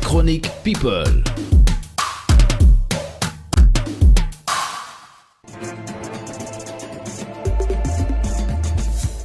chronique People.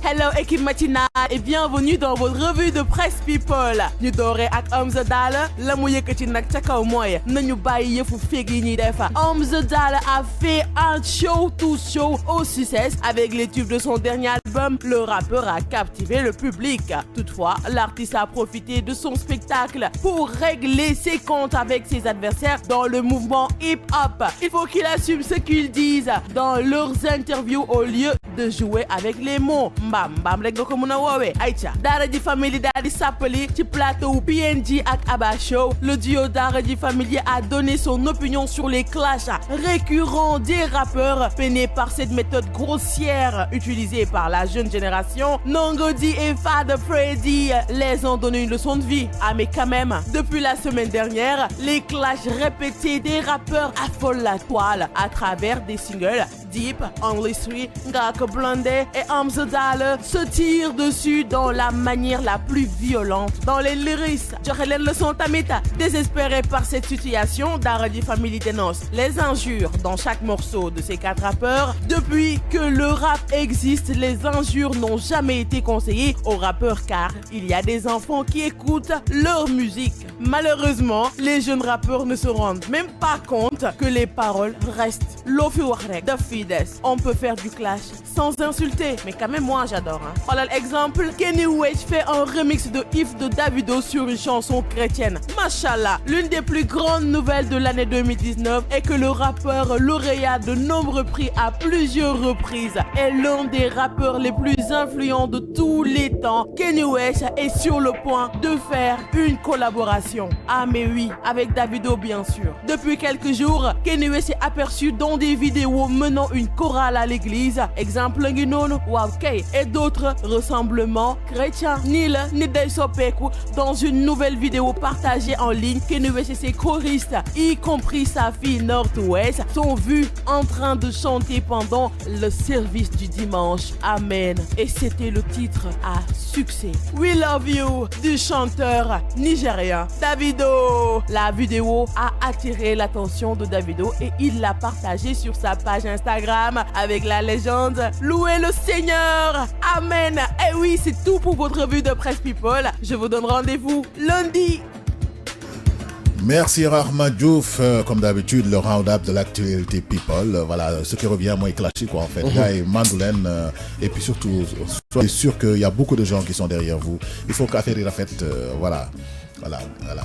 Hello équipe matinale et bienvenue dans votre revue de presse people ñu dooree ak Omzo Dollar la mu yëkkati nag ca kaw mooy nañu bàyyi yëfu féeg yi ñuy def. Omzo Dollar a fait un show to show au succès avec les tubes de son dernier album. Le rappeur a captivé le public. Toutefois, l'artiste a profité de son spectacle pour régler ses comptes avec ses adversaires dans le mouvement hip-hop. Il faut qu'il assume ce qu'ils disent dans leurs interviews au lieu de jouer avec les mots. Mbam rek nga ko mën a woowee ayca Daara J Family daal di sàppali ci plateau PNG ak Abba Show. Le duo Daara J Family a donné son opinion sur les clashs récurrents des rappeurs peinés par cette méthode grossière utilisée par la jeune génération. Ndongo D et Fada Freddy les ont donné une leçon de vie. Ah mais quand même, depuis la semaine dernière, les clashs répétés des rappeurs affolent la toile à travers des singles. Deep, Only Three, Ngaaka Blonde et Omzo Dollar se tirent dessus dans la manière la plus violente. Dans les lyrics, joxe leen leçon tamit. Désespéré par cette situation, Daara J Family dénonce les injures dans chaque morceau de ces 4 rappeurs. Depuis que le rap existe, les injures n'ont jamais été conseillées aux rappeurs car il y a des enfants qui écoutent leur musique. Malheureusement, les jeunes rappeurs ne se rendent même pas compte que les paroles restent. Loo fi wax rek daf fi des. On peut faire du clash sans insulter, mais quand même moi j'adore. Voilà l'exemple, Kenny West fait un remix de If de Davido sur une chanson chrétienne. Machallah, l'une des plus grandes nouvelles de l'année 2019 est que le rappeur lauréat de nombreux prix à plusieurs reprises est l'un des rappeurs les plus influents de tous les temps. Kenny West est sur le point de faire une collaboration. Ah mais oui, avec Davido bien sûr. Depuis quelques jours, Kenny West est aperçu dans des vidéos menant une chorale à l'église. Exemple ngi noonu waaw kay et d'autres rassemblements chrétiens. Nii la nit day soppeeku. Dans une nouvelle vidéo partagée en ligne, Kenny West et ses choristes, y compris sa fille Northwest, sont vus en train de chanter pendant le service du dimanche. Amen. Et c'était le titre à succès. We Love You du chanteur nigérien Davido. La vidéo a attiré l'attention de Davido et il l'a partagée sur sa page Instagram avec la légende Louez le Seigneur. Amen. Et oui, c'est tout pour votre revue de presse people. Je vous donne rendez-vous lundi. Merci Rahma Diouf, comme d'habitude le round-up de l'actualité people. Voilà, ce qui revient moins classique quoi en fait. Gars et Mandoulène et puis surtout soyez sûr qu'il y a beaucoup de gens qui sont derrière vous. Il faut qu'affaire yi rafet voilà.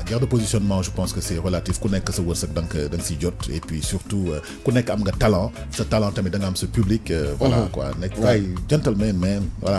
Guerre de positionnement, je pense que c'est relatif. Ku nekk sa wërsëg da nga si jot et puis surtout ku nekk am nga talent. Ce talent tamit da nga am ce public voilà quoi. Nekk ay gentleman man voilà.